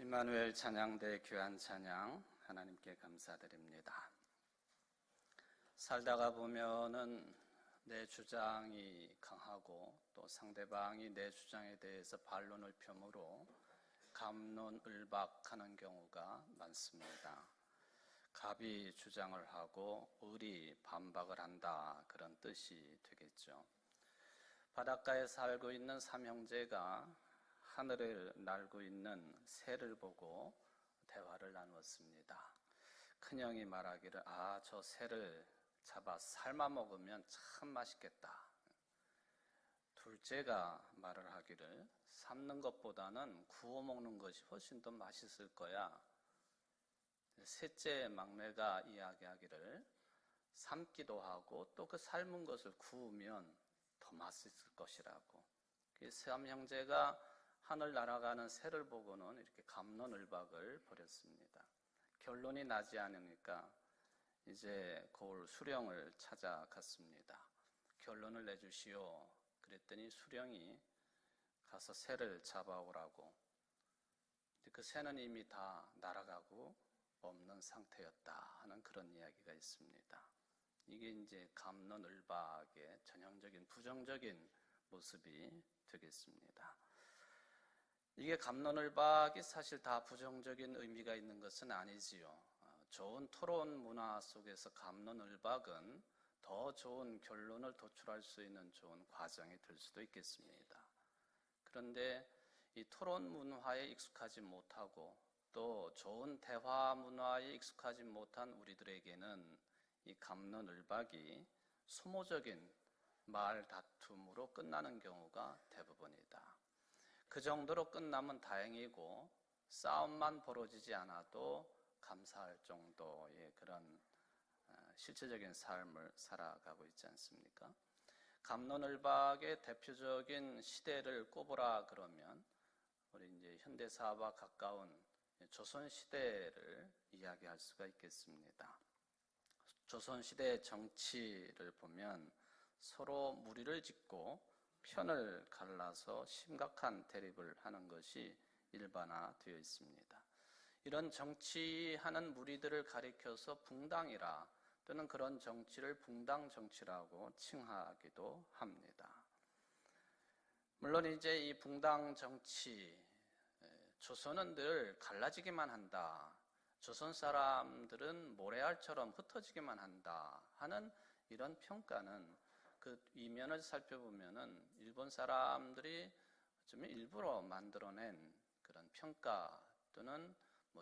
임마누엘 찬양대 귀한 찬양 하나님께 감사드립니다. 살다가 보면은 내 주장이 강하고 또 상대방이 내 주장에 대해서 반론을 펴므로 갑론을박하는 경우가 많습니다. 갑이 주장을 하고 을이 반박을 한다, 그런 뜻이 되겠죠. 바닷가에 살고 있는 삼형제가 하늘을 날고 있는 새를 보고 대화를 나누었습니다. 큰형이 말하기를 저 새를 잡아 삶아 먹으면 참 맛있겠다. 둘째가 말을 하기를 삶는 것보다는 구워 먹는 것이 훨씬 더 맛있을 거야. 셋째 막내가 이야기하기를 삶기도 하고 또 그 삶은 것을 구우면 더 맛있을 것이라고. 삼형제가 하늘 날아가는 새를 보고는 이렇게 갑론을박을 벌였습니다. 결론이 나지 않으니까 이제 거울 수령을 찾아갔습니다. 결론을 내주시오. 그랬더니 수령이 가서 새를 잡아오라고. 그 새는 이미 다 날아가고 없는 상태였다 하는 그런 이야기가 있습니다. 이게 이제 갑론을박의 전형적인 부정적인 모습이 되겠습니다. 이게 갑론을박이 사실 다 부정적인 의미가 있는 것은 아니지요. 좋은 토론 문화 속에서 갑론을박은 더 좋은 결론을 도출할 수 있는 좋은 과정이 될 수도 있겠습니다. 그런데 이 토론 문화에 익숙하지 못하고 또 좋은 대화 문화에 익숙하지 못한 우리들에게는 이 갑론을박이 소모적인 말다툼으로 끝나는 경우가 대부분이다. 그 정도로 끝나면 다행이고 싸움만 벌어지지 않아도 감사할 정도의 그런 실제적인 삶을 살아가고 있지 않습니까? 갑론을박의 대표적인 시대를 꼽으라 그러면 우리 이제 현대사와 가까운 조선시대를 이야기할 수가 있겠습니다. 조선시대의 정치를 보면 서로 무리를 짓고 편을 갈라서 심각한 대립을 하는 것이 일반화되어 있습니다. 이런 정치하는 무리들을 가리켜서 붕당이라 또는 그런 정치를 붕당 정치라고 칭하기도 합니다. 물론 이제 이 붕당 정치, 조선은 늘 갈라지기만 한다. 조선 사람들은 모래알처럼 흩어지기만 한다 하는 이런 평가는 그 이면을 살펴보면은 일본 사람들이 좀 일부러 만들어낸 그런 평가 또는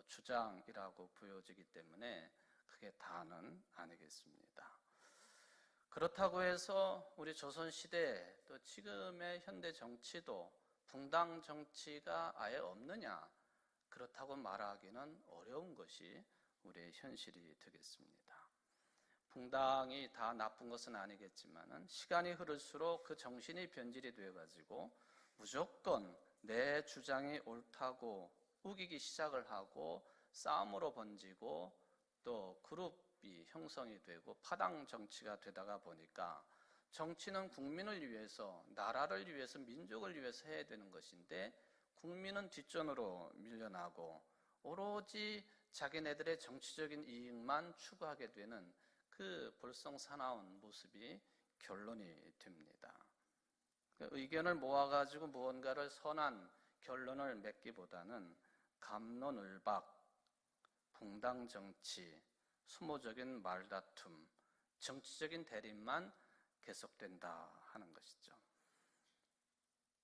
주장이라고 보여지기 때문에 그게 다는 아니겠습니다. 그렇다고 해서 우리 조선시대 또 지금의 현대 정치도 붕당 정치가 아예 없느냐, 그렇다고 말하기는 어려운 것이 우리의 현실이 되겠습니다. 붕당이 다 나쁜 것은 아니겠지만 시간이 흐를수록 그 정신이 변질이 되어가지고 무조건 내 주장이 옳다고 우기기 시작을 하고 싸움으로 번지고 또 그룹이 형성이 되고 파당 정치가 되다가 보니까 정치는 국민을 위해서, 나라를 위해서, 민족을 위해서 해야 되는 것인데 국민은 뒷전으로 밀려나고 오로지 자기네들의 정치적인 이익만 추구하게 되는 그 볼썽사나운 모습이 결론이 됩니다. 의견을 모아가지고 무언가를 선한 결론을 맺기보다는 갑론을박, 붕당정치, 수모적인 말다툼, 정치적인 대립만 계속된다 하는 것이죠.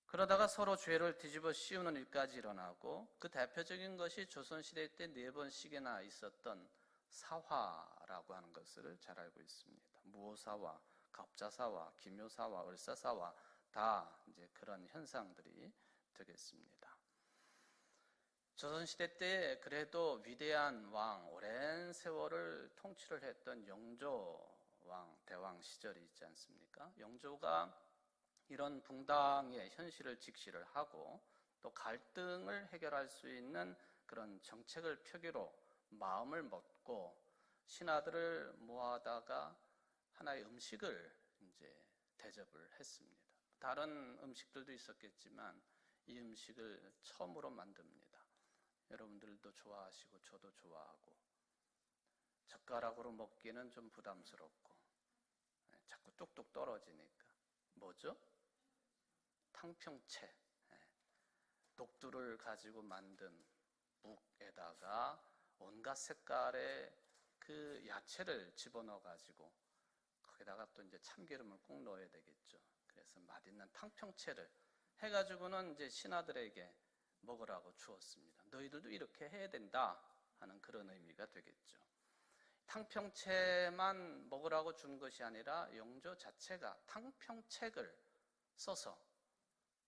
그러다가 서로 죄를 뒤집어 씌우는 일까지 일어나고 그 대표적인 것이 조선시대 때 4번씩이나 있었던 사화라고 하는 것을 잘 알고 있습니다. 무오사화, 갑자사화, 기묘사화, 을사사화 다 이제 그런 현상들이 되겠습니다. 조선시대 때 그래도 위대한 왕, 오랜 세월을 통치를 했던 영조왕, 대왕 시절이 있지 않습니까? 영조가 이런 붕당의 현실을 직시를 하고 또 갈등을 해결할 수 있는 그런 정책을 펴기로 마음을 먹고 신하들을 모아다가 하나의 음식을 이제 대접을 했습니다. 다른 음식들도 있었겠지만 이 음식을 처음으로 만듭니다. 여러분들도 좋아하시고 저도 좋아하고 젓가락으로 먹기는 좀 부담스럽고 자꾸 뚝뚝 떨어지니까 뭐죠? 탕평채. 녹두를 가지고 만든 묵에다가 온갖 색깔의 그 야채를 집어넣어 가지고 거기다가 또 이제 참기름을 꼭 넣어야 되겠죠. 그래서 맛있는 탕평채를 해가지고는 이제 신하들에게 먹으라고 주었습니다. 너희들도 이렇게 해야 된다 하는 그런 의미가 되겠죠. 탕평채만 먹으라고 준 것이 아니라 영조 자체가 탕평책을 써서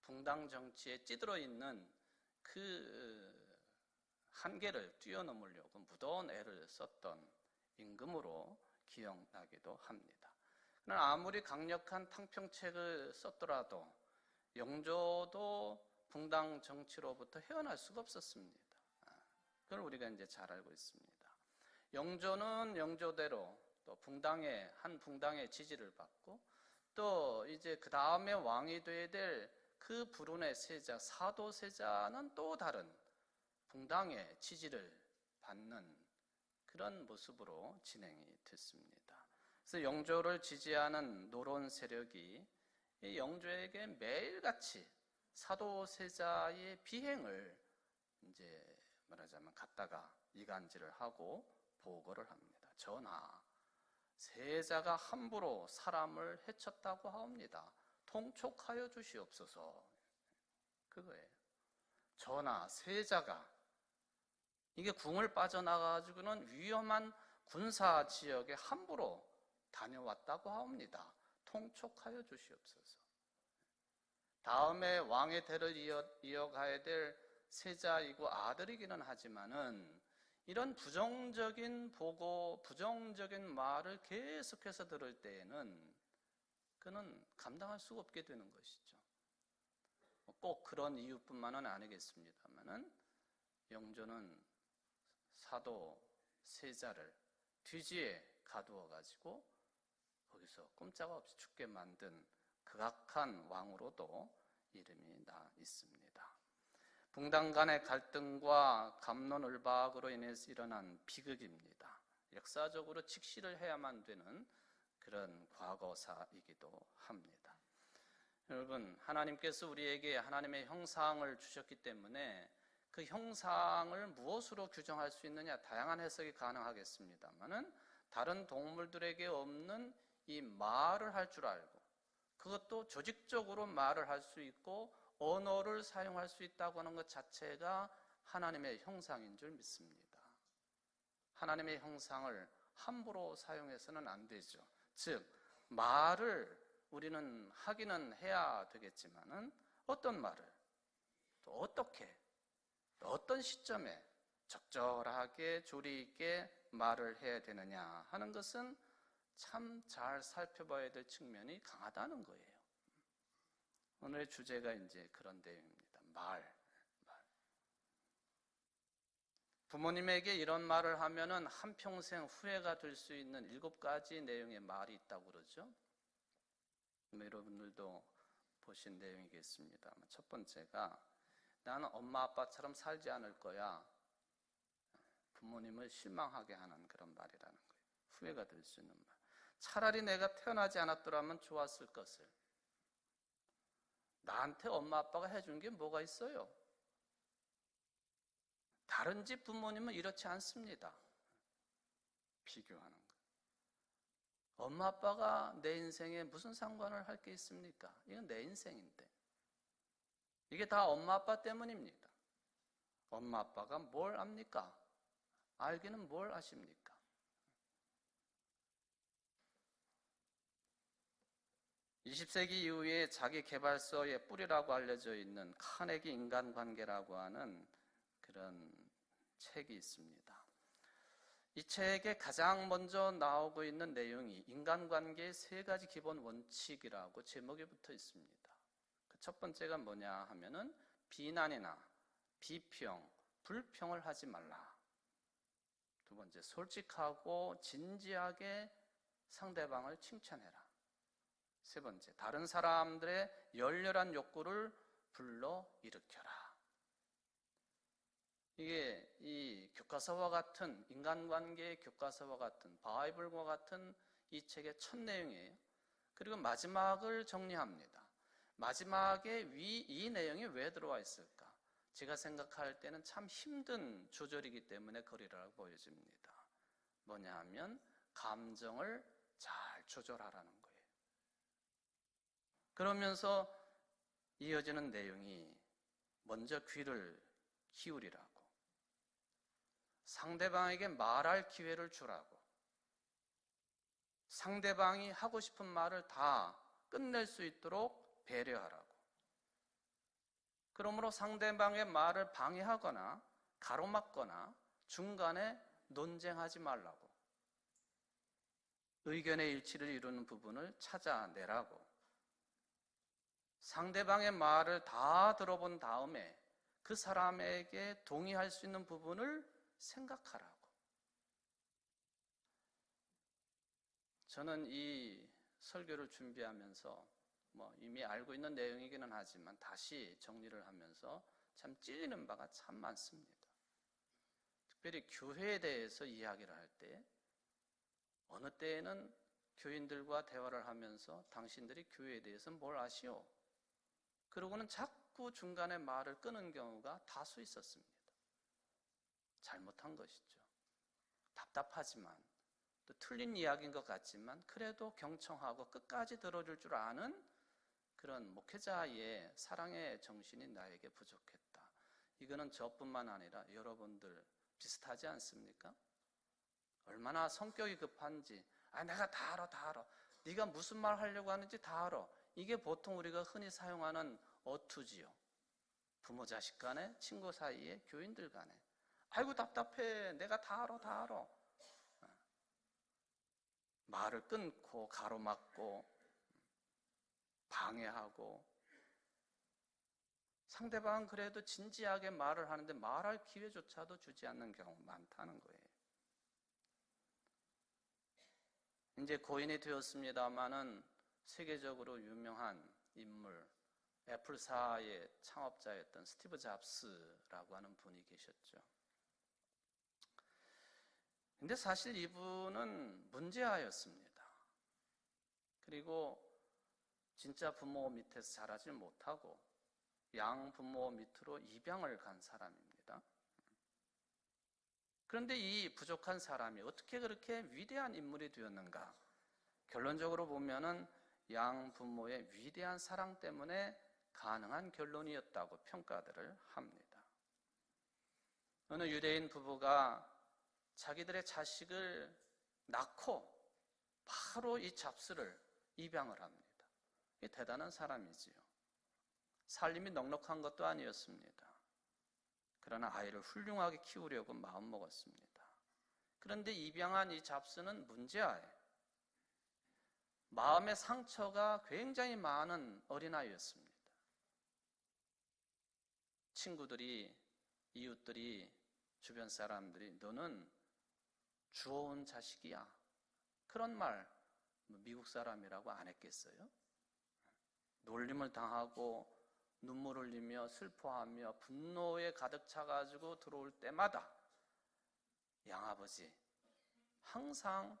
붕당 정치에 찌들어 있는 그 한계를 뛰어넘으려고 무더운 애를 썼던 임금으로 기억나기도 합니다. 그러나 아무리 강력한 탕평책을 썼더라도 영조도 붕당 정치로부터 헤어날 수가 없었습니다. 그걸 우리가 이제 잘 알고 있습니다. 영조는 영조대로 또 한 붕당의 지지를 받고 또 이제 그 다음에 왕이 돼야 될 그 불운의 세자 사도세자는 또 다른 붕당의 지지를 받는 그런 모습으로 진행이 됐습니다. 그래서 영조를 지지하는 노론 세력이 영조에게 매일같이 사도세자의 비행을 이제 말하자면 갖다가 이간질을 하고 보고를 합니다. 전하, 세자가 함부로 사람을 해쳤다고 하옵니다. 통촉하여 주시옵소서. 그거예요. 전하, 세자가 이게 궁을 빠져나가가지고는 위험한 군사 지역에 함부로 다녀왔다고 하옵니다. 통촉하여 주시옵소서. 다음에 왕의 대를 이어가야 될 세자이고 아들이기는 하지만은 이런 부정적인 보고, 부정적인 말을 계속해서 들을 때에는 그는 감당할 수가 없게 되는 것이죠. 꼭 그런 이유뿐만은 아니겠습니다만은 영조는 사도 세자를 뒤지에 가두어 가지고 거기서 꼼짝없이 죽게 만든 극악한 왕으로도 이름이 나 있습니다. 붕당 간의 갈등과 갑론을박으로 인해서 일어난 비극입니다. 역사적으로 직시를 해야만 되는 그런 과거사이기도 합니다. 여러분, 하나님께서 우리에게 하나님의 형상을 주셨기 때문에 그 형상을 무엇으로 규정할 수 있느냐 다양한 해석이 가능하겠습니다만은 다른 동물들에게 없는 이 말을 할 줄 알고 그것도 조직적으로 말을 할 수 있고 언어를 사용할 수 있다고 하는 것 자체가 하나님의 형상인 줄 믿습니다. 하나님의 형상을 함부로 사용해서는 안 되죠. 즉 말을 우리는 하기는 해야 되겠지만은 어떤 말을 또 어떻게 또 어떤 시점에 적절하게 조리 있게 말을 해야 되느냐 하는 것은 참 잘 살펴봐야 될 측면이 강하다는 거예요. 오늘의 주제가 이제 그런 내용입니다. 말. 부모님에게 이런 말을 하면은 한평생 후회가 될 수 있는 7가지 내용의 말이 있다고 그러죠. 여러분들도 보신 내용이겠습니다. 첫 번째가 나는 엄마 아빠처럼 살지 않을 거야. 부모님을 실망하게 하는 그런 말이라는 거예요. 후회가 될 수 있는 말. 차라리 내가 태어나지 않았더라면 좋았을 것을. 나한테 엄마 아빠가 해준 게 뭐가 있어요? 다른 집 부모님은 이렇지 않습니다. 비교하는 거. 엄마 아빠가 내 인생에 무슨 상관을 할 게 있습니까? 이건 내 인생인데. 이게 다 엄마 아빠 때문입니다. 엄마 아빠가 뭘 압니까? 알기는 뭘 아십니까? (20세기) 이후에 자기 개발서의 뿌리라고 알려져 있는 카네기 인간관계라고 하는 그런 책이 있습니다. 이 책에 가장 먼저 나오고 있는 내용이 인간관계의 3가지 기본 원칙이라고 제목에 붙어 있습니다. 그 첫 번째가 뭐냐 하면은 비난이나 비평, 불평을 하지 말라. 두 번째, 솔직하고 진지하게 상대방을 칭찬해라. 세 번째, 다른 사람들의 열렬한 욕구를 불러일으켜라. 이게 이 교과서와 같은, 인간관계의 교과서와 같은, 바이블과 같은 이 책의 첫 내용이에요. 그리고 마지막을 정리합니다. 마지막에 이 내용이 왜 들어와 있을까? 제가 생각할 때는 참 힘든 조절이기 때문에 그리라고 보여집니다. 뭐냐 하면 감정을 잘 조절하라는 거예요. 그러면서 이어지는 내용이 먼저 귀를 기울이라고, 상대방에게 말할 기회를 주라고, 상대방이 하고 싶은 말을 다 끝낼 수 있도록 배려하라고, 그러므로 상대방의 말을 방해하거나 가로막거나 중간에 논쟁하지 말라고, 의견의 일치를 이루는 부분을 찾아내라고, 상대방의 말을 다 들어본 다음에 그 사람에게 동의할 수 있는 부분을 생각하라고. 저는 이 설교를 준비하면서 이미 알고 있는 내용이기는 하지만 다시 정리를 하면서 참 찔리는 바가 참 많습니다. 특별히 교회에 대해서 이야기를 할 때, 어느 때에는 교인들과 대화를 하면서 당신들이 교회에 대해서 뭘 아시오? 그러고는 자꾸 중간에 말을 끄는 경우가 다수 있었습니다. 잘못한 것이죠. 답답하지만 또 틀린 이야기인 것 같지만 그래도 경청하고 끝까지 들어줄 줄 아는 그런 목회자의 사랑의 정신이 나에게 부족했다. 이거는 저뿐만 아니라 여러분들 비슷하지 않습니까? 얼마나 성격이 급한지, 내가 다 알아. 네가 무슨 말 하려고 하는지 다 알아. 이게 보통 우리가 흔히 사용하는 어투지요. 부모 자식 간에, 친구 사이에, 교인들 간에. 아이고 답답해. 내가 다 알아. 말을 끊고 가로막고 방해하고, 상대방은 그래도 진지하게 말을 하는데 말할 기회조차도 주지 않는 경우가 많다는 거예요. 이제 고인이 되었습니다마는 세계적으로 유명한 인물, 애플사의 창업자였던 스티브 잡스라고 하는 분이 계셨죠. 근데 사실 이분은 문제아였습니다. 그리고 진짜 부모 밑에서 자라지 못하고 양 부모 밑으로 입양을 간 사람입니다. 그런데 이 부족한 사람이 어떻게 그렇게 위대한 인물이 되었는가? 결론적으로 보면은 양 부모의 위대한 사랑 때문에 가능한 결론이었다고 평가들을 합니다. 어느 유대인 부부가 자기들의 자식을 낳고 바로 이 잡스를 입양을 합니다. 이게 대단한 사람이지요. 살림이 넉넉한 것도 아니었습니다. 그러나 아이를 훌륭하게 키우려고 마음먹었습니다. 그런데 입양한 이 잡스는 문제아예요. 마음의 상처가 굉장히 많은 어린아이였습니다. 친구들이, 이웃들이, 주변 사람들이 너는 주워온 자식이야. 그런 말 미국 사람이라고 안 했겠어요? 놀림을 당하고 눈물 흘리며 슬퍼하며 분노에 가득 차가지고 들어올 때마다 양아버지 항상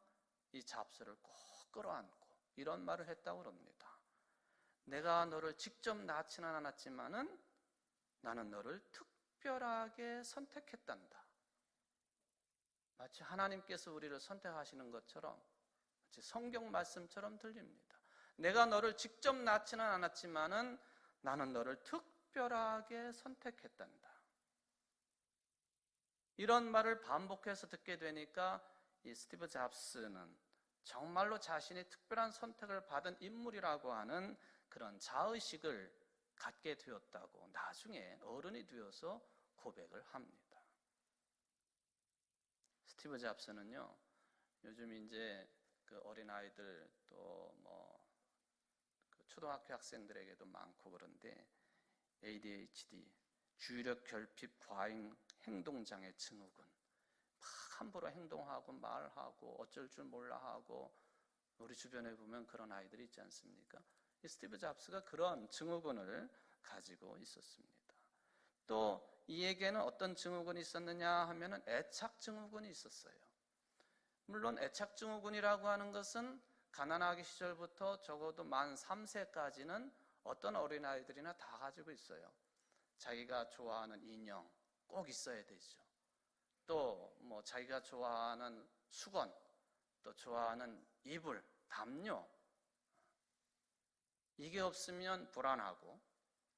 이 잡스를 꼭 끌어안고 이런 말을 했다고 그럽니다. 내가 너를 직접 낳지는 않았지만은 나는 너를 특별하게 선택했단다. 마치 하나님께서 우리를 선택하시는 것처럼, 마치 성경 말씀처럼 들립니다. 내가 너를 직접 낳지는 않았지만은 나는 너를 특별하게 선택했단다. 이런 말을 반복해서 듣게 되니까 이 스티브 잡스는 정말로 자신이 특별한 선택을 받은 인물이라고 하는 그런 자의식을 갖게 되었다고 나중에 어른이 되어서 고백을 합니다. 스티브 잡스는요, 요즘 이제 그 어린아이들 또 초등학교 학생들에게도 많고 그런데 ADHD, 주의력 결핍 과잉 행동장애 증후군, 막 함부로 행동하고 말하고 어쩔 줄 몰라 하고, 우리 주변에 보면 그런 아이들이 있지 않습니까? 이 스티브 잡스가 그런 증후군을 가지고 있었습니다. 또 이 이에게는 어떤 증후군이 있었느냐 하면은 애착 증후군이 있었어요. 물론 애착 증후군이라고 하는 것은 가난하기 시절부터 적어도 만 3세까지는 어떤 어린아이들이나 다 가지고 있어요. 자기가 좋아하는 인형 꼭 있어야 되죠. 또 뭐 자기가 좋아하는 수건, 또 좋아하는 이불, 담요, 이게 없으면 불안하고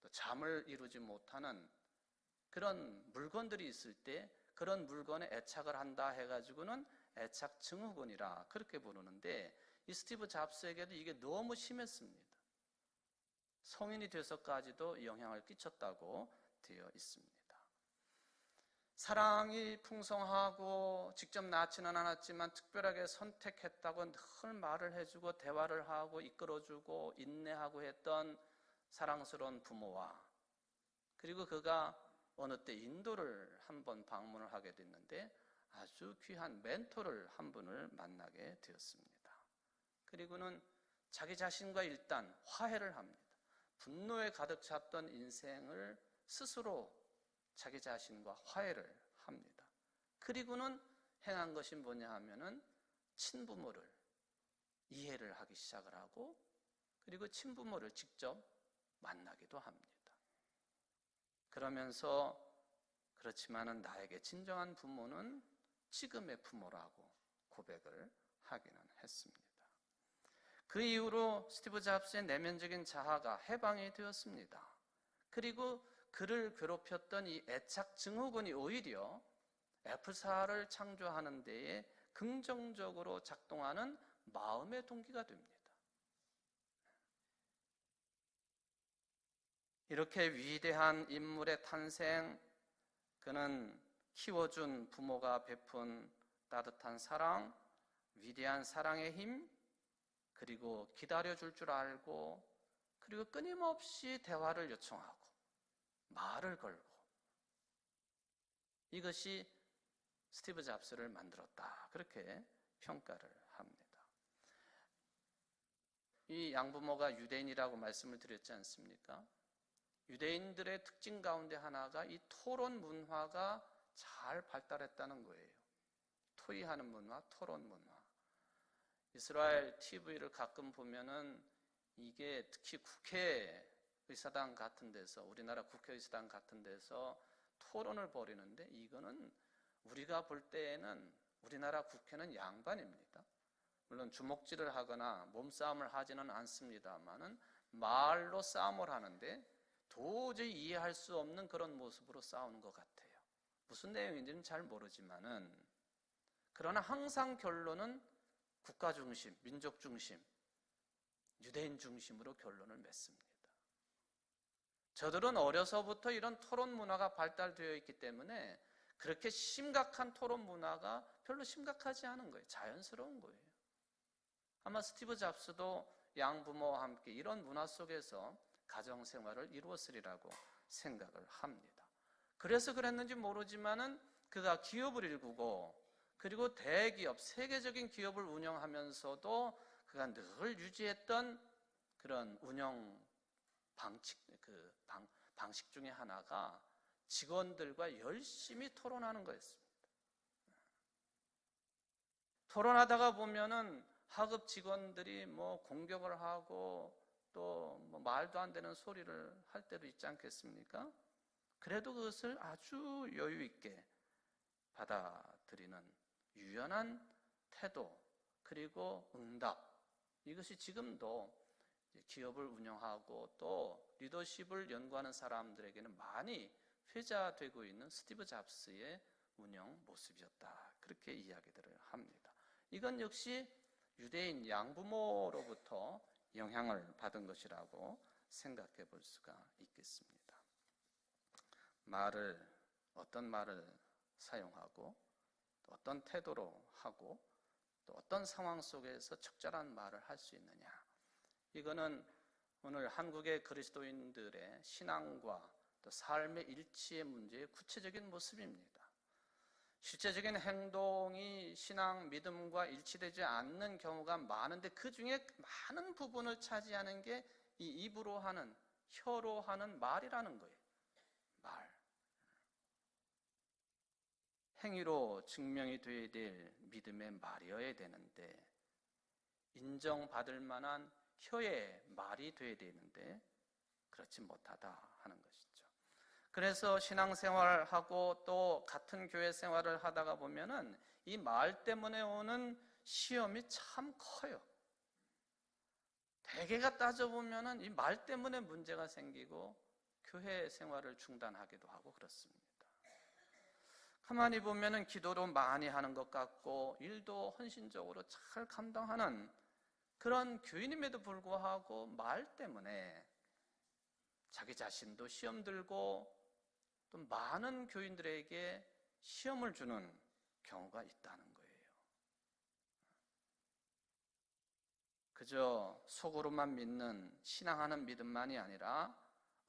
또 잠을 이루지 못하는 그런 물건들이 있을 때 그런 물건에 애착을 한다 해가지고는 애착 증후군이라 그렇게 부르는데, 이 스티브 잡스에게도 이게 너무 심했습니다. 성인이 돼서까지도 영향을 끼쳤다고 되어 있습니다. 사랑이 풍성하고 직접 낳지는 않았지만 특별하게 선택했다고 늘 말을 해주고 대화를 하고 이끌어주고 인내하고 했던 사랑스러운 부모와, 그리고 그가 어느 때 인도를 한번 방문을 하게 됐는데 아주 귀한 멘토를 한 분을 만나게 되었습니다. 그리고는 자기 자신과 일단 화해를 합니다. 분노에 가득 찼던 인생을 스스로 자기 자신과 화해를 합니다. 그리고는 행한 것이 뭐냐 하면은 친부모를 이해를 하기 시작을 하고, 그리고 친부모를 직접 만나기도 합니다. 그러면서 그렇지만은 나에게 진정한 부모는 지금의 부모라고 고백을 하기는 했습니다. 그 이후로 스티브 잡스의 내면적인 자아가 해방이 되었습니다. 그리고 그를 괴롭혔던 이 애착 증후군이 오히려 애플사를 창조하는 데에 긍정적으로 작동하는 마음의 동기가 됩니다. 이렇게 위대한 인물의 탄생, 그는 키워준 부모가 베푼 따뜻한 사랑, 위대한 사랑의 힘, 그리고 기다려줄 줄 알고, 그리고 끊임없이 대화를 요청하고 말을 걸고, 이것이 스티브 잡스를 만들었다, 그렇게 평가를 합니다. 이 양부모가 유대인이라고 말씀을 드렸지 않습니까? 유대인들의 특징 가운데 하나가 이 토론 문화가 잘 발달했다는 거예요. 토의하는 문화, 토론 문화. 이스라엘 TV를 가끔 보면은 이게 특히 국회의사당 같은 데서, 우리나라 국회의사당 같은 데서 토론을 벌이는데, 이거는 우리가 볼 때에는 우리나라 국회는 양반입니다. 물론 주먹질을 하거나 몸싸움을 하지는 않습니다만은 말로 싸움을 하는데 도저히 이해할 수 없는 그런 모습으로 싸우는 것 같아요. 무슨 내용인지는 잘 모르지만은, 그러나 항상 결론은 국가 중심, 민족 중심, 유대인 중심으로 결론을 맺습니다. 저들은 어려서부터 이런 토론 문화가 발달되어 있기 때문에 그렇게 심각한 토론 문화가 별로 심각하지 않은 거예요. 자연스러운 거예요. 아마 스티브 잡스도 양부모와 함께 이런 문화 속에서 가정생활을 이루었으리라고 생각을 합니다. 그래서 그랬는지 모르지만은 그가 기업을 일구고, 그리고 대기업, 세계적인 기업을 운영하면서도 그가 늘 유지했던 그런 운영 방식 중에 하나가 직원들과 열심히 토론하는 거였습니다. 토론하다가 보면은 하급 직원들이 뭐 공격을 하고 또 뭐 말도 안 되는 소리를 할 때도 있지 않겠습니까? 그래도 그것을 아주 여유 있게 받아들이는 유연한 태도, 그리고 응답, 이것이 지금도 기업을 운영하고 또 리더십을 연구하는 사람들에게는 많이 회자되고 있는 스티브 잡스의 운영 모습이었다, 그렇게 이야기들을 합니다. 이건 역시 유대인 양부모로부터 영향을 받은 것이라고 생각해 볼 수가 있겠습니다. 어떤 말을 사용하고, 또 어떤 태도로 하고, 또 어떤 상황 속에서 적절한 말을 할 수 있느냐, 이거는 오늘 한국의 그리스도인들의 신앙과 또 삶의 일치의 문제의 구체적인 모습입니다. 실제적인 행동이 신앙, 믿음과 일치되지 않는 경우가 많은데, 그 중에 많은 부분을 차지하는 게 이 입으로 하는, 혀로 하는 말이라는 거예요. 말. 행위로 증명이 되어야 될 믿음의 말이어야 되는데, 인정받을 만한 혀의 말이 되어야 되는데 그렇지 못하다 하는 것이죠. 그래서 신앙생활하고 또 같은 교회 생활을 하다가 보면은 이 말 때문에 오는 시험이 참 커요. 대개가 따져보면은 이 말 때문에 문제가 생기고 교회 생활을 중단하기도 하고 그렇습니다. 가만히 보면은 기도도 많이 하는 것 같고 일도 헌신적으로 잘 감당하는 그런 교인임에도 불구하고 말 때문에 자기 자신도 시험 들고 또 많은 교인들에게 시험을 주는 경우가 있다는 거예요. 그저 속으로만 믿는 신앙하는 믿음만이 아니라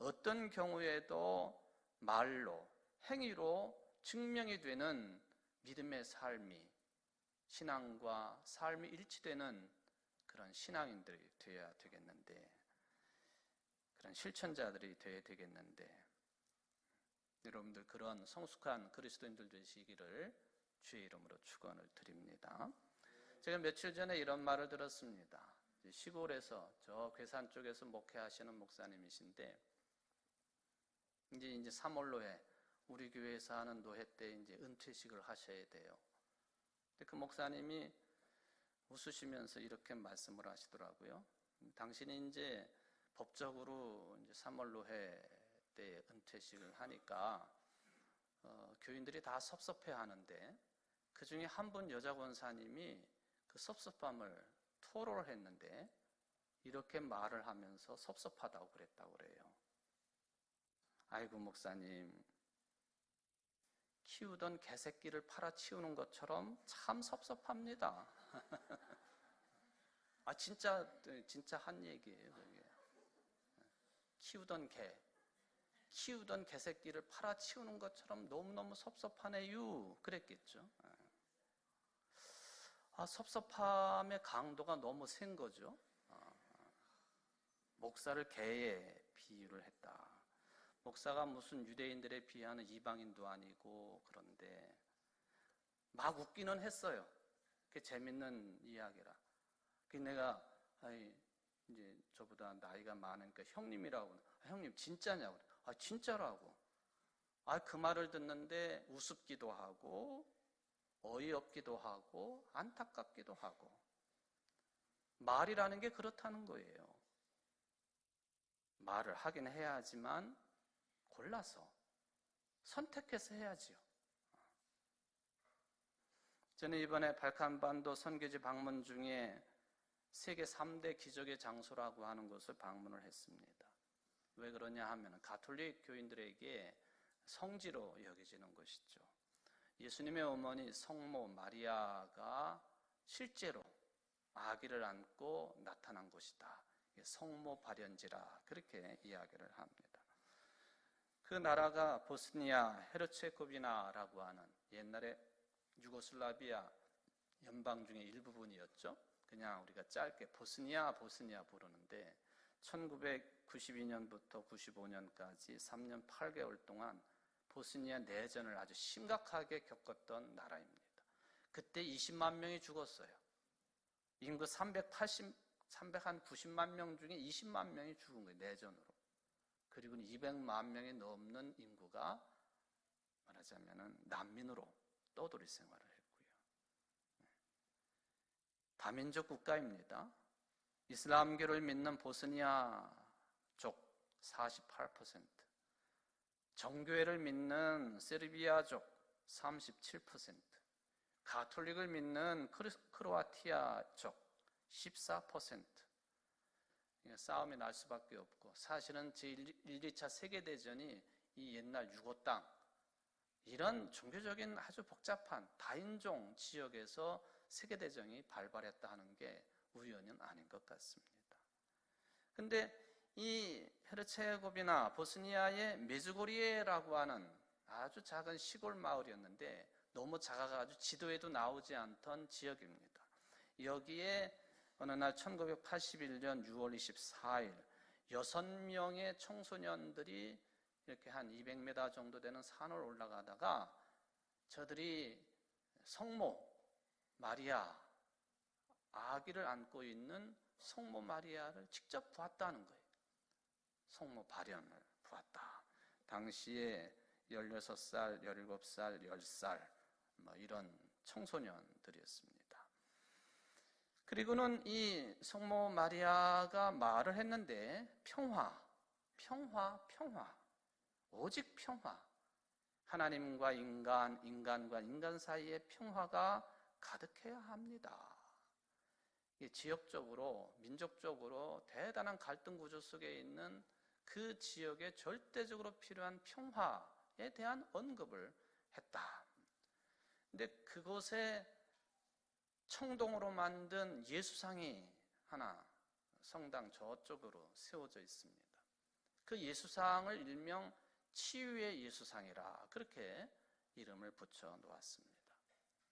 어떤 경우에도 말로, 행위로 증명이 되는 믿음의 삶이, 신앙과 삶이 일치되는 그런 신앙인들이 되어야 되겠는데, 그런 실천자들이 되어야 되겠는데, 여러분들 그런 성숙한 그리스도인들 되시기를 주의 이름으로 축원을 드립니다. 제가 며칠 전에 이런 말을 들었습니다. 시골에서 저 괴산 쪽에서 목회하시는 목사님이신데, 이제 3월로에 우리 교회에서 하는 노회 때 이제 은퇴식을 하셔야 돼요. 근데 그 목사님이 웃으시면서 이렇게 말씀을 하시더라고요. 당신이 이제 법적으로 이제 3월 노회 때 은퇴식을 하니까 교인들이 다 섭섭해 하는데 그 중에 한 분 여자 권사님이 그 섭섭함을 토로를 했는데 이렇게 말을 하면서 섭섭하다고 그랬다고 그래요. 아이고 목사님, 키우던 개새끼를 팔아치우는 것처럼 참 섭섭합니다. 아 진짜 한 얘기예요. 그게. 키우던 개새끼를 팔아치우는 것처럼 너무너무 섭섭하네요. 그랬겠죠. 아, 섭섭함의 강도가 너무 센 거죠. 목사를 개에 비유를 했다. 목사가 무슨 유대인들에 비하는 이방인도 아니고 그런데 막 웃기는 했어요. 그게 재밌는 이야기라. 그래서 내가 이제 저보다 나이가 많으니까 형님이라고. 형님 진짜냐고. 아 진짜라고. 아 그 말을 듣는데 우습기도 하고 어이없기도 하고 안타깝기도 하고. 말이라는 게 그렇다는 거예요. 말을 하긴 해야 하지만 골라서 선택해서 해야지요. 저는 이번에 발칸반도 선교지 방문 중에 세계 3대 기적의 장소라고 하는 곳을 방문을 했습니다. 왜 그러냐 하면 가톨릭 교인들에게 성지로 여겨지는 것이죠. 예수님의 어머니 성모 마리아가 실제로 아기를 안고 나타난 곳이다. 성모 발현지라 그렇게 이야기를 합니다. 그 나라가 보스니아 헤르체고비나라고 하는 옛날에 유고슬라비아 연방 중의 일부분이었죠. 그냥 우리가 짧게 보스니아 부르는데 1992년부터 95년까지 3년 8개월 동안 보스니아 내전을 아주 심각하게 겪었던 나라입니다. 그때 20만 명이 죽었어요. 인구 390만 명 중에 20만 명이 죽은 거예요. 내전으로. 그리고 200만 명이 넘는 인구가 말하자면 난민으로 떠돌이 생활을 했고요. 다민족 국가입니다. 이슬람교를 믿는 보스니아 족 48%, 정교회를 믿는 세르비아족 37%, 가톨릭을 믿는 크로아티아족 14%. 싸움이 날 수밖에 없고 사실은 제1, 2차 세계대전이 이 옛날 유고 땅 이런 종교적인 아주 복잡한 다인종 지역에서 세계대전이 발발했다 하는 게 우연은 아닌 것 같습니다. 근데 이 헤르체고비나 보스니아의 메즈고리에라고 하는 아주 작은 시골 마을이었는데 너무 작아가지고 지도에도 나오지 않던 지역입니다. 여기에 어느 날 1981년 6월 24일 6명의 청소년들이 이렇게 한 200m 정도 되는 산을 올라가다가 저들이 성모 마리아, 아기를 안고 있는 성모 마리아를 직접 보았다는 거예요. 성모 발현을 보았다. 당시에 16살, 17살, 10살 뭐 이런 청소년들이었습니다. 그리고는 이 성모 마리아가 말을 했는데 평화, 오직 평화. 하나님과 인간, 인간과 인간 사이의 평화가 가득해야 합니다. 지역적으로, 민족적으로 대단한 갈등 구조 속에 있는 그 지역에 절대적으로 필요한 평화에 대한 언급을 했다. 근데 그곳에 청동으로 만든 예수상이 하나 성당 저쪽으로 세워져 있습니다. 그 예수상을 일명 치유의 예수상이라 그렇게 이름을 붙여 놓았습니다.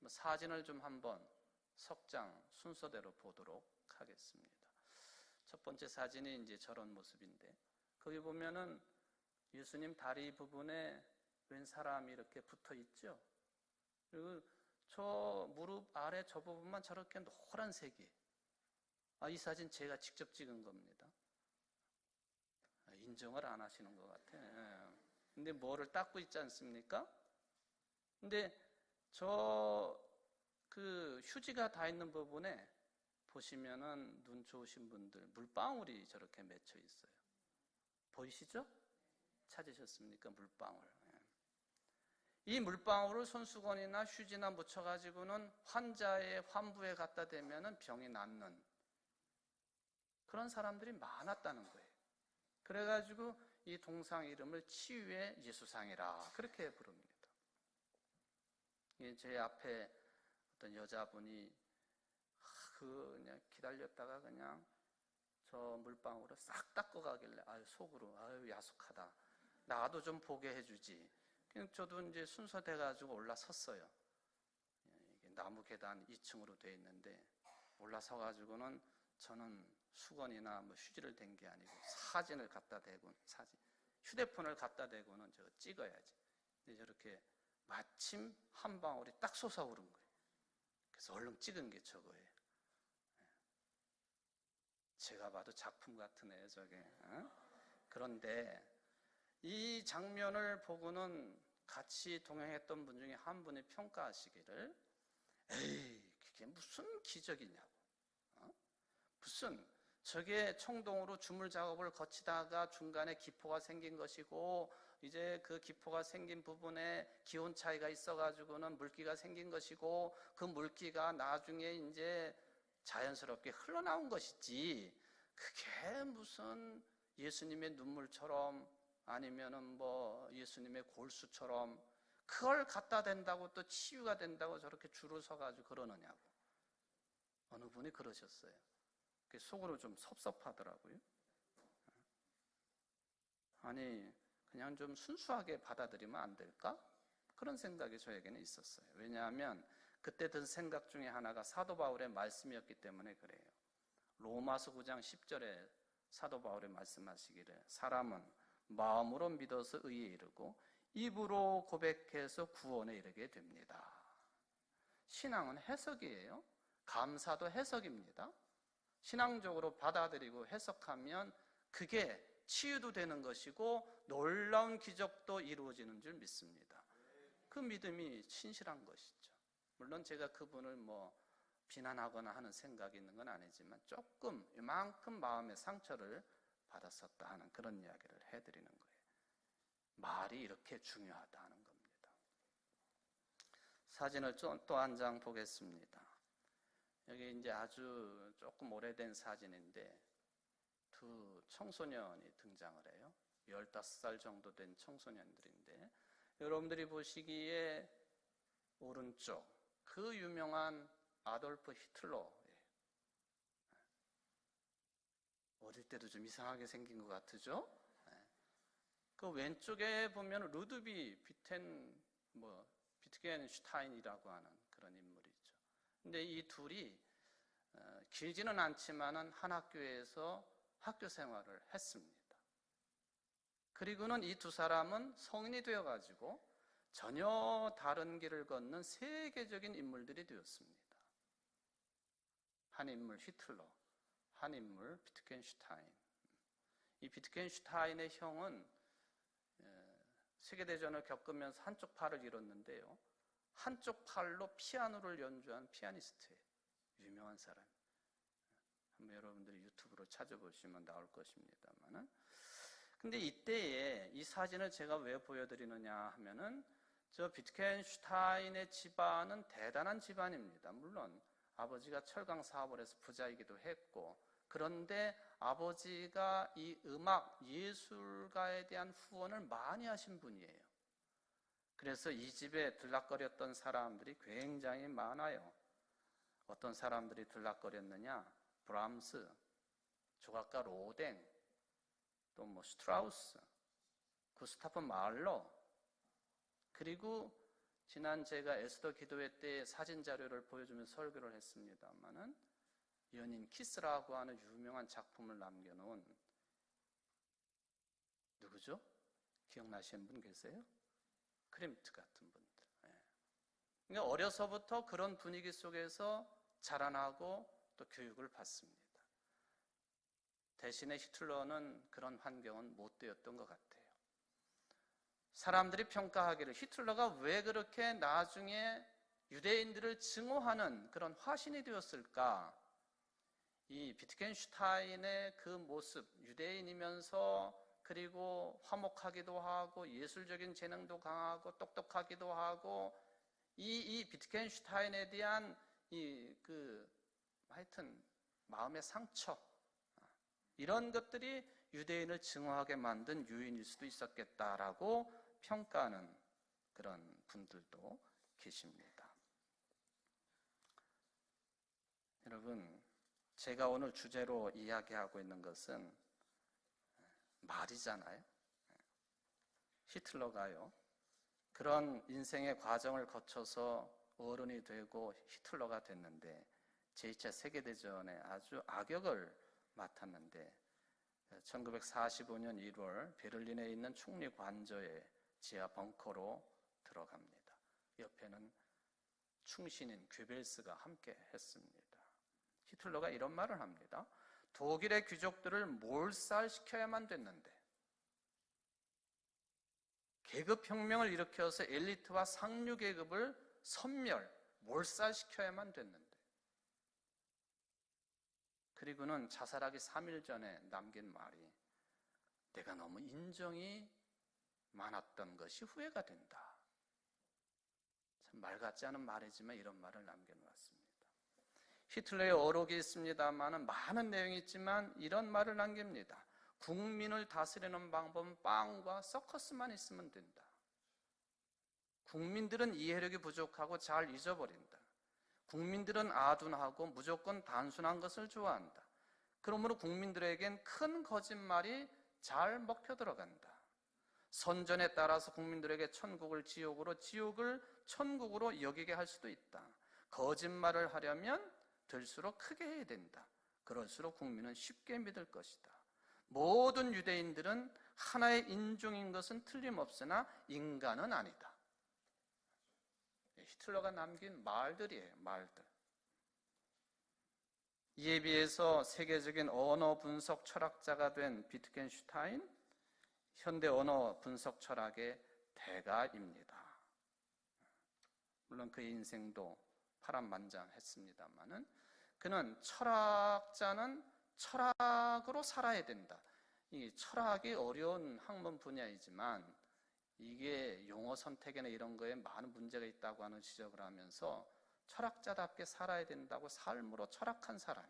사진을 좀 한번 석장 순서대로 보도록 하겠습니다. 첫 번째 사진이 이제 저런 모습인데, 거기 보면은 예수님 다리 부분에 웬 사람이 이렇게 붙어 있죠. 그리고 저 무릎 아래 저 부분만 저렇게 노란색이. 이 사진 제가 직접 찍은 겁니다. 인정을 안 하시는 것 같아. 근데 뭐를 닦고 있지 않습니까? 근데 그 휴지가 다 있는 부분에 보시면은 눈 좋으신 분들 물방울이 저렇게 맺혀 있어요. 보이시죠? 찾으셨습니까? 물방울. 이 물방울을 손수건이나 휴지나 묻혀가지고는 환자의 환부에 갖다 대면은 병이 낫는 그런 사람들이 많았다는 거예요. 그래가지고 이 동상 이름을 치유의 예수상이라 그렇게 부릅니다. 제 앞에 어떤 여자분이 그냥 기다렸다가 그냥 저 물방울을 싹 닦고 가길래 속으로 야속하다. 나도 좀 보게 해주지. 그냥 저도 이제 순서 돼가지고 올라섰어요. 이게 나무 계단 2층으로 돼 있는데 올라서가지고는 저는 수건이나 뭐 휴지를 댄 게 아니고 사진을 갖다 대고 휴대폰을 갖다 대고는 저거 찍어야지. 근데 저렇게 마침 한 방울이 딱 솟아오른 거예요. 그래서 얼른 찍은 게 저거예요. 제가 봐도 작품 같은 애예요, 저게. 그런데 이 장면을 보고는 같이 동행했던 분 중에 한 분이 평가하시기를, 에이, 그게 무슨 기적이냐고. 무슨 저게 청동으로 주물 작업을 거치다가 중간에 기포가 생긴 것이고, 이제 그 기포가 생긴 부분에 기온 차이가 있어가지고는 물기가 생긴 것이고, 그 물기가 나중에 이제 자연스럽게 흘러나온 것이지, 그게 무슨 예수님의 눈물처럼 아니면은 뭐 예수님의 골수처럼 그걸 갖다 댄다고 또 치유가 된다고 저렇게 줄을 서가지고 그러느냐고. 어느 분이 그러셨어요. 속으로 좀 섭섭하더라고요. 아니, 그냥 좀 순수하게 받아들이면 안 될까? 그런 생각이 저에게는 있었어요. 왜냐하면 그때 든 생각 중에 하나가 사도 바울의 말씀이었기 때문에 그래요. 로마서 9장 10절에 사도 바울이 말씀하시기를, 사람은 마음으로 믿어서 의에 이르고 입으로 고백해서 구원에 이르게 됩니다. 신앙은 해석이에요. 감사도 해석입니다. 신앙적으로 받아들이고 해석하면 그게 치유도 되는 것이고 놀라운 기적도 이루어지는 줄 믿습니다. 그 믿음이 신실한 것이죠. 물론 제가 그분을 비난하거나 하는 생각이 있는 건 아니지만 조금 이만큼 마음의 상처를 받았었다 하는 그런 이야기를 해드리는 거예요. 말이 이렇게 중요하다는 겁니다. 사진을 또 한 장 보겠습니다. 여기 이제 아주 조금 오래된 사진인데 두 청소년이 등장을 해요. 15살 정도 된 청소년들인데, 여러분들이 보시기에 오른쪽 그 유명한 아돌프 히틀러, 어릴 때도 좀 이상하게 생긴 것 같으죠? 그 왼쪽에 보면 루드비 비트겐슈타인이라고 하는 그런 인물이죠. 근데 이 둘이 길지는 않지만은 한 학교에서 학교 생활을 했습니다. 그리고는 이 두 사람은 성인이 되어가지고 전혀 다른 길을 걷는 세계적인 인물들이 되었습니다. 한 인물 히틀러, 한 인물 비트겐슈타인. 이 비트겐슈타인의 형은 세계대전을 겪으면서 한쪽 팔을 잃었는데요. 한쪽 팔로 피아노를 연주한 피아니스트예요. 유명한 사람. 한번 여러분들이 유튜브로 찾아보시면 나올 것입니다만은. 근데 이때에 이 사진을 제가 왜 보여드리느냐 하면은 저 비트겐슈타인의 집안은 대단한 집안입니다. 물론 아버지가 철강 사업을 해서 부자이기도 했고, 그런데 아버지가 이 음악 예술가에 대한 후원을 많이 하신 분이에요. 그래서 이 집에 들락거렸던 사람들이 굉장히 많아요. 어떤 사람들이 들락거렸느냐? 브람스, 조각가 로댕, 또 뭐 스트라우스, 구스타프 말러, 그리고 지난 제가 에스더 기도회 때 사진 자료를 보여주면서 설교를 했습니다만은 연인 키스라고 하는 유명한 작품을 남겨놓은 누구죠? 기억나시는 분 계세요? 크림트 같은 분들. 그러니까 어려서부터 그런 분위기 속에서 자라나고 또 교육을 받습니다. 대신에 히틀러는 그런 환경은 못 되었던 것 같아요. 사람들이 평가하기를 히틀러가 왜 그렇게 나중에 유대인들을 증오하는 그런 화신이 되었을까? 이 비트겐슈타인의 그 모습, 유대인이면서 그리고 화목하기도 하고 예술적인 재능도 강하고 똑똑하기도 하고 이 비트겐슈타인에 대한 하여튼 마음의 상처, 이런 것들이 유대인을 증오하게 만든 요인일 수도 있었겠다라고 평가하는 그런 분들도 계십니다. 여러분, 제가 오늘 주제로 이야기하고 있는 것은 말이잖아요. 히틀러가요, 그런 인생의 과정을 거쳐서 어른이 되고 히틀러가 됐는데 제2차 세계대전에 아주 악역을 맡았는데 1945년 1월 베를린에 있는 총리 관저에 지하 벙커로 들어갑니다. 옆에는 충신인 괴벨스가 함께 했습니다. 히틀러가 이런 말을 합니다. 독일의 귀족들을 몰살시켜야만 됐는데, 계급혁명을 일으켜서 엘리트와 상류계급을 몰살시켜야만 됐는데, 그리고는 자살하기 3일 전에 남긴 말이 내가 너무 인정이 많았던 것이 후회가 된다. 참 말 같지 않은 말이지만 이런 말을 남겨놓았습니다. 히틀러의 어록이 있습니다만 많은 내용이 있지만 이런 말을 남깁니다. 국민을 다스리는 방법은 빵과 서커스만 있으면 된다. 국민들은 이해력이 부족하고 잘 잊어버린다. 국민들은 아둔하고 무조건 단순한 것을 좋아한다. 그러므로 국민들에겐 큰 거짓말이 잘 먹혀 들어간다. 선전에 따라서 국민들에게 천국을 지옥으로, 지옥을 천국으로 여기게 할 수도 있다. 거짓말을 하려면 들수록 크게 해야 된다. 그럴수록 국민은 쉽게 믿을 것이다. 모든 유대인들은 하나의 인종인 것은 틀림없으나 인간은 아니다. 히틀러가 남긴 말들이에요, 말들. 이에 비해서 세계적인 언어 분석 철학자가 된 비트겐슈타인, 현대 언어 분석 철학의 대가입니다. 물론 그의 인생도 파란만장했습니다만은 그는 철학자는 철학으로 살아야 된다. 이 철학이 어려운 학문 분야이지만 이게 용어 선택이나 이런 거에 많은 문제가 있다고 하는 지적을 하면서 철학자답게 살아야 된다고 삶으로 철학한 사람.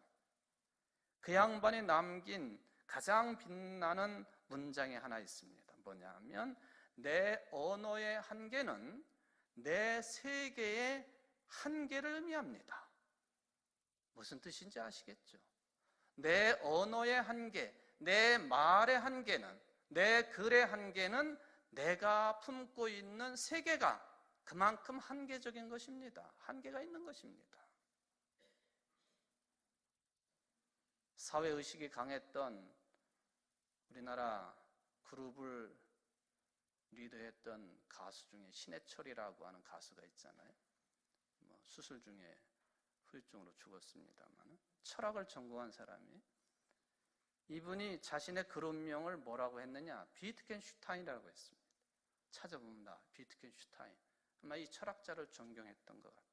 그 양반이 남긴 가장 빛나는 문장이 하나 있습니다. 뭐냐면 내 언어의 한계는 내 세계의 한계를 의미합니다. 무슨 뜻인지 아시겠죠? 내 언어의 한계, 내 말의 한계는, 내 글의 한계는 내가 품고 있는 세계가 그만큼 한계적인 것입니다. 한계가 있는 것입니다. 사회의식이 강했던 우리나라 그룹을 리드했던 가수 중에 신해철이라고 하는 가수가 있잖아요. 수술 중에 후유증으로 죽었습니다만 철학을 전공한 사람이, 이분이 자신의 글 운명을 뭐라고 했느냐, 비트겐슈타인이라고 했습니다. 찾아봅니다. 비트겐슈타인. 아마 이 철학자를 존경했던 것 같아요.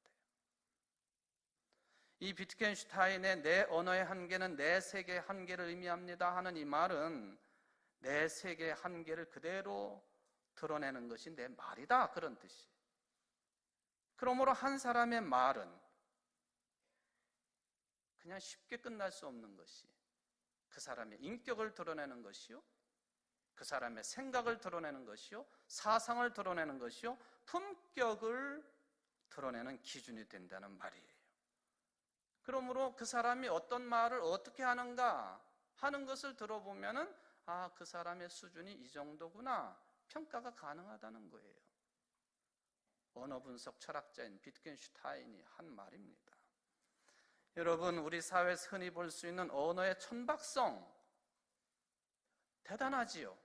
이 비트겐슈타인의 내 언어의 한계는 내 세계의 한계를 의미합니다 하는 이 말은 내 세계의 한계를 그대로 드러내는 것이 내 말이다, 그런 뜻이에요. 그러므로 한 사람의 말은 그냥 쉽게 끝날 수 없는 것이 그 사람의 인격을 드러내는 것이요, 그 사람의 생각을 드러내는 것이요, 사상을 드러내는 것이요, 품격을 드러내는 기준이 된다는 말이에요. 그러므로 그 사람이 어떤 말을 어떻게 하는가 하는 것을 들어보면은 아, 그 사람의 수준이 이 정도구나 평가가 가능하다는 거예요. 언어 분석 철학자인 비트겐슈타인이 한 말입니다. 여러분, 우리 사회에서 흔히 볼 수 있는 언어의 천박성 대단하지요.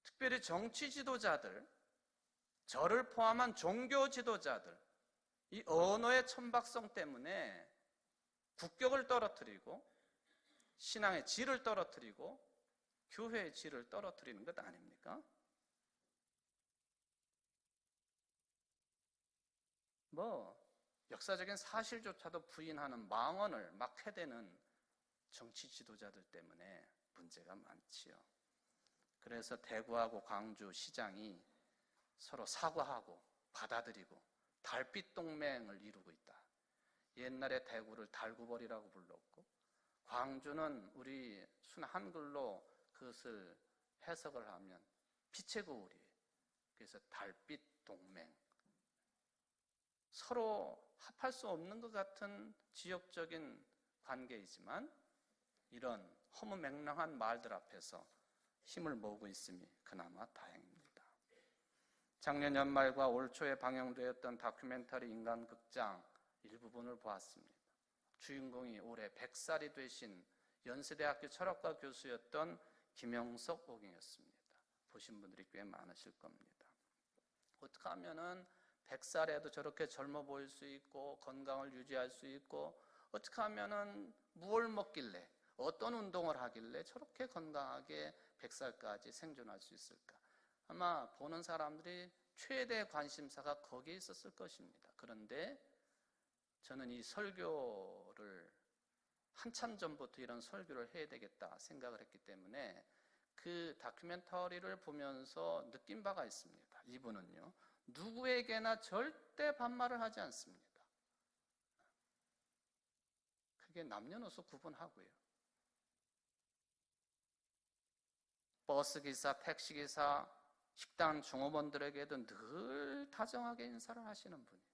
특별히 정치 지도자들, 저를 포함한 종교 지도자들, 이 언어의 천박성 때문에 국격을 떨어뜨리고 신앙의 질을 떨어뜨리고 교회의 질을 떨어뜨리는 것 아닙니까? 역사적인 사실조차도 부인하는 망언을 막 해대는 정치 지도자들 때문에 문제가 많지요. 그래서 대구하고 광주 시장이 서로 사과하고 받아들이고 달빛 동맹을 이루고 있다. 옛날에 대구를 달구벌이라고 불렀고, 광주는 우리 순 한글로 그것을 해석을 하면 빛의 거울이에요. 그래서 달빛 동맹. 서로 합할 수 없는 것 같은 지역적인 관계이지만 이런 허무맹랑한 말들 앞에서 힘을 모으고 있음이 그나마 다행입니다. 작년 연말과 올 초에 방영되었던 다큐멘터리 인간극장 일부분을 보았습니다. 주인공이 올해 100살이 되신 연세대학교 철학과 교수였던 김영석 옥인이었습니다. 보신 분들이 꽤 많으실 겁니다. 어떻게 하면은 100살에도 저렇게 젊어 보일 수 있고 건강을 유지할 수 있고, 어떻게 하면은 무엇을 먹길래, 어떤 운동을 하길래 저렇게 건강하게 100살까지 생존할 수 있을까? 아마 보는 사람들이 최대 관심사가 거기에 있었을 것입니다. 그런데 저는 이 설교를 한참 전부터 이런 설교를 해야 되겠다 생각을 했기 때문에 그 다큐멘터리를 보면서 느낀 바가 있습니다. 이분은요, 누구에게나 절대 반말을 하지 않습니다. 그게 남녀노소 구분하고요. 버스기사, 택시기사, 식당 종업원들에게도 늘 다정하게 인사를 하시는 분이에요.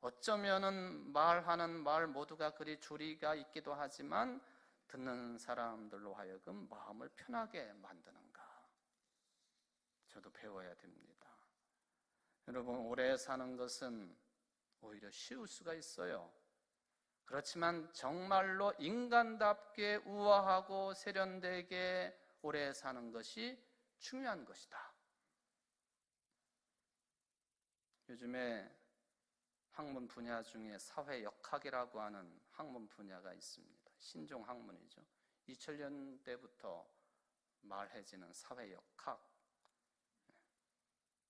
어쩌면은 말하는 말 모두가 그리 조리가 있기도 하지만 듣는 사람들로 하여금 마음을 편하게 만드는가, 저도 배워야 됩니다. 여러분, 오래 사는 것은 오히려 쉬울 수가 있어요. 그렇지만 정말로 인간답게 우아하고 세련되게 오래 사는 것이 중요한 것이다. 요즘에 학문 분야 중에 사회역학이라고 하는 학문 분야가 있습니다. 신종 학문이죠. 2000년대부터 말해지는 사회역학.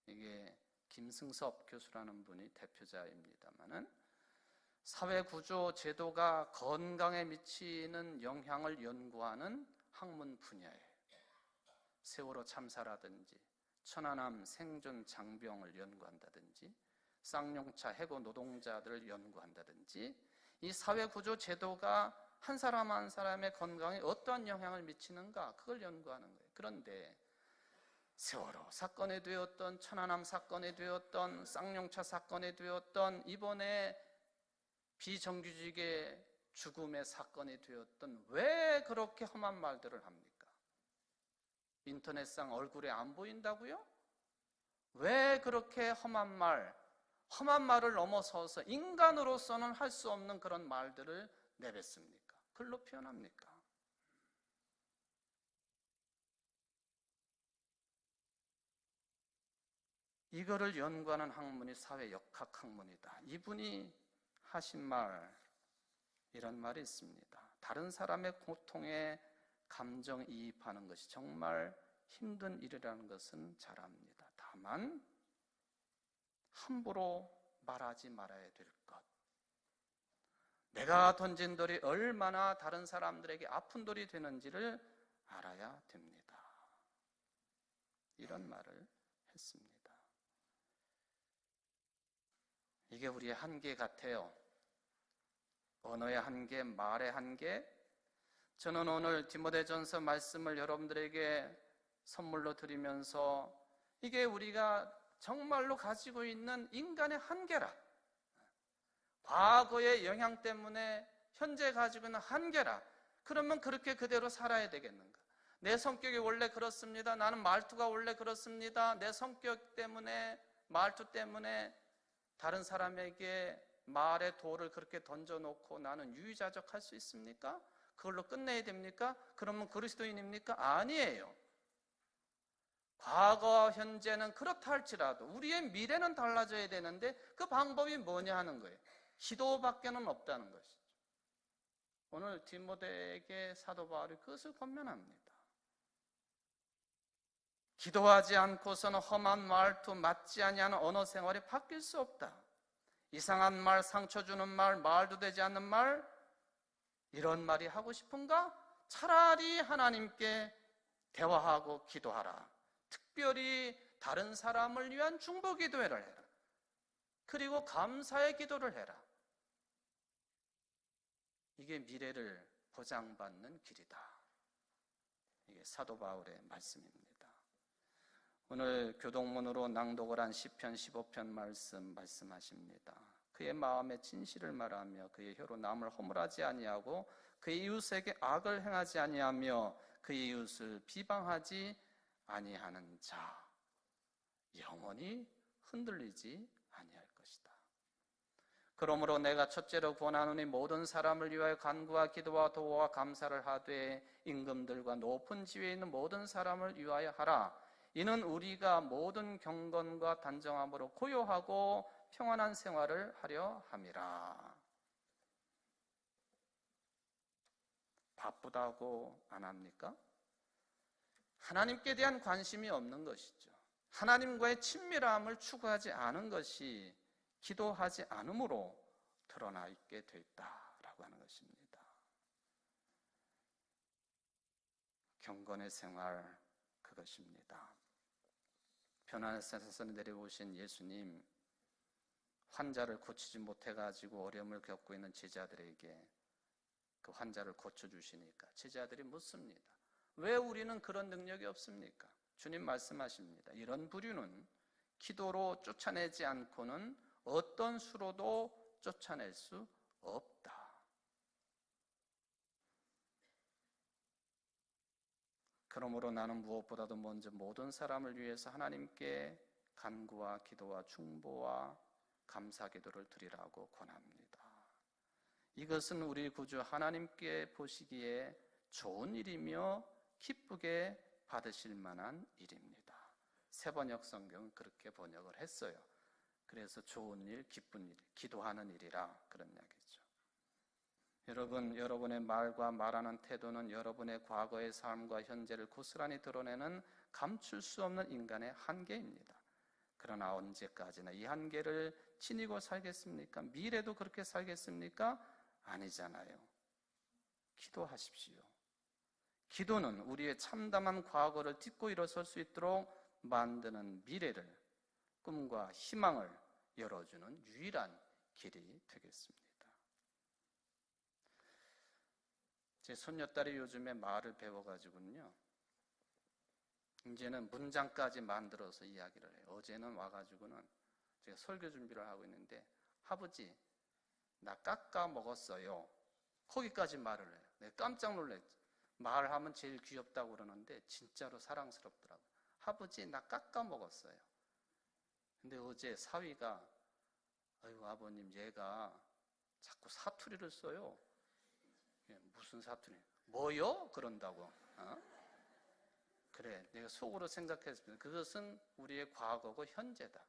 이게 김승섭 교수라는 분이 대표자입니다만은 사회구조 제도가 건강에 미치는 영향을 연구하는 학문 분야예요. 세월호 참사라든지 천안함 생존 장병을 연구한다든지 쌍용차 해고 노동자들을 연구한다든지 이 사회구조 제도가 한 사람 한 사람의 건강에 어떠한 영향을 미치는가, 그걸 연구하는 거예요. 그런데 세월호 사건이 되었던, 천안함 사건이 되었던, 쌍용차 사건이 되었던, 이번에 비정규직의 죽음의 사건이 되었던, 왜 그렇게 험한 말들을 합니까? 인터넷상 얼굴에 안 보인다고요? 왜 그렇게 험한 말을 넘어서서 인간으로서는 할 수 없는 그런 말들을 내뱉습니까? 글로 표현합니까? 이거를 연구하는 학문이 사회역학 학문이다. 이분이 하신 말, 이런 말이 있습니다. 다른 사람의 고통에 감정이입하는 것이 정말 힘든 일이라는 것은 잘 압니다. 다만 함부로 말하지 말아야 될 것, 내가 던진 돌이 얼마나 다른 사람들에게 아픈 돌이 되는지를 알아야 됩니다. 이런 말을 했습니다. 이게 우리의 한계 같아요. 언어의 한계, 말의 한계. 저는 오늘 디모데전서 말씀을 여러분들에게 선물로 드리면서 이게 우리가 정말로 가지고 있는 인간의 한계라, 과거의 영향 때문에 현재 가지고 있는 한계라. 그러면 그렇게 그대로 살아야 되겠는가? 내 성격이 원래 그렇습니다. 나는 말투가 원래 그렇습니다. 내 성격 때문에, 말투 때문에 다른 사람에게 말의 돌을 그렇게 던져놓고 나는 유유자적할 수 있습니까? 그걸로 끝내야 됩니까? 그러면 그리스도인입니까? 아니에요. 과거와 현재는 그렇다 할지라도 우리의 미래는 달라져야 되는데 그 방법이 뭐냐 하는 거예요. 기도밖에는 없다는 것이죠. 오늘 디모데에게 사도 바울이 그것을 권면합니다. 기도하지 않고서는 험한 말투, 맞지 아니하는 언어 생활이 바뀔 수 없다. 이상한 말, 상처 주는 말, 말도 되지 않는 말, 이런 말이 하고 싶은가? 차라리 하나님께 대화하고 기도하라. 특별히 다른 사람을 위한 중보 기도를 해라. 그리고 감사의 기도를 해라. 이게 미래를 보장받는 길이다. 이게 사도 바울의 말씀입니다. 오늘 교동문으로 낭독을 한 시편 15편 말씀하십니다. 그의 마음의 진실을 말하며 그의 혀로 남을 허물하지 아니하고 그의 이웃에게 악을 행하지 아니하며 그의 이웃을 비방하지 아니하는 자, 영원히 흔들리지 아니할 것이다. 그러므로 내가 첫째로 권하노니 모든 사람을 위하여 간구와 기도와 도와 감사를 하되 임금들과 높은 지위에 있는 모든 사람을 위하여 하라. 이는 우리가 모든 경건과 단정함으로 고요하고 평안한 생활을 하려 함이라. 바쁘다고 안 합니까? 하나님께 대한 관심이 없는 것이죠. 하나님과의 친밀함을 추구하지 않은 것이 기도하지 않음으로 드러나 있게 됐다라고 하는 것입니다. 경건의 생활, 그것입니다. 변화의 세상에서 내려오신 예수님, 환자를 고치지 못해가지고 어려움을 겪고 있는 제자들에게 그 환자를 고쳐주시니까 제자들이 묻습니다. 왜 우리는 그런 능력이 없습니까? 주님 말씀하십니다. 이런 부류는 기도로 쫓아내지 않고는 어떤 수로도 쫓아낼 수 없다. 그러므로 나는 무엇보다도 먼저 모든 사람을 위해서 하나님께 간구와 기도와 중보와 감사 기도를 드리라고 권합니다. 이것은 우리 구주 하나님께 보시기에 좋은 일이며 기쁘게 받으실 만한 일입니다. 세번역 성경은 그렇게 번역을 했어요. 그래서 좋은 일, 기쁜 일, 기도하는 일이라 그런 이야기죠. 여러분, 여러분의 말과 말하는 태도는 여러분의 과거의 삶과 현재를 고스란히 드러내는 감출 수 없는 인간의 한계입니다. 그러나 언제까지나 이 한계를 지니고 살겠습니까? 미래도 그렇게 살겠습니까? 아니잖아요. 기도하십시오. 기도는 우리의 참담한 과거를 딛고 일어설 수 있도록 만드는 미래를, 꿈과 희망을 열어주는 유일한 길이 되겠습니다. 제 손녀딸이 요즘에 말을 배워가지고는요, 이제는 문장까지 만들어서 이야기를 해요. 어제는 와가지고는 제가 설교 준비를 하고 있는데, 아버지, 나 깎아 먹었어요. 거기까지 말을 해요. 내가 깜짝 놀랐죠. 말하면 제일 귀엽다고 그러는데 진짜로 사랑스럽더라고요. 아버지, 나 깎아 먹었어요. 근데 어제 사위가, 아이고 아버님, 얘가 자꾸 사투리를 써요. 무슨 사투리? 뭐요? 그런다고. 그래, 내가 속으로 생각했습니다. 그것은 우리의 과거고 현재다.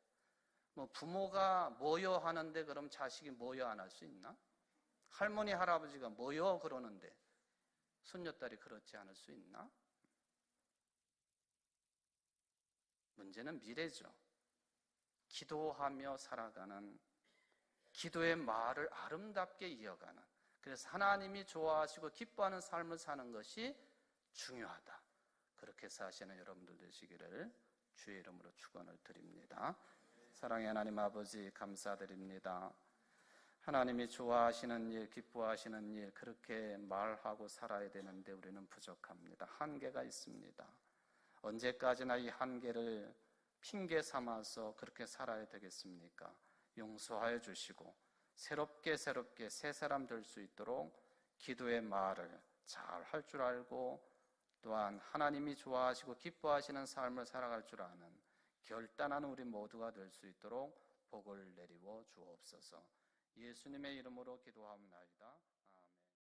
뭐 부모가 뭐여 하는데 그럼 자식이 뭐여 안 할 수 있나? 할머니, 할아버지가 뭐여 그러는데 손녀딸이 그렇지 않을 수 있나? 문제는 미래죠. 기도하며 살아가는, 기도의 말을 아름답게 이어가는, 그래서 하나님이 좋아하시고 기뻐하는 삶을 사는 것이 중요하다. 그렇게 사시는 여러분들 되시기를 주의 이름으로 축원을 드립니다. 사랑의 하나님 아버지, 감사드립니다. 하나님이 좋아하시는 일, 기뻐하시는 일, 그렇게 말하고 살아야 되는데 우리는 부족합니다. 한계가 있습니다. 언제까지나 이 한계를 핑계 삼아서 그렇게 살아야 되겠습니까? 용서하여 주시고 새롭게 새 사람 될 수 있도록 기도의 말을 잘 할 줄 알고, 또한 하나님이 좋아하시고 기뻐하시는 삶을 살아갈 줄 아는 결단한 우리 모두가 될 수 있도록 복을 내리워 주옵소서. 예수님의 이름으로 기도하옵나이다.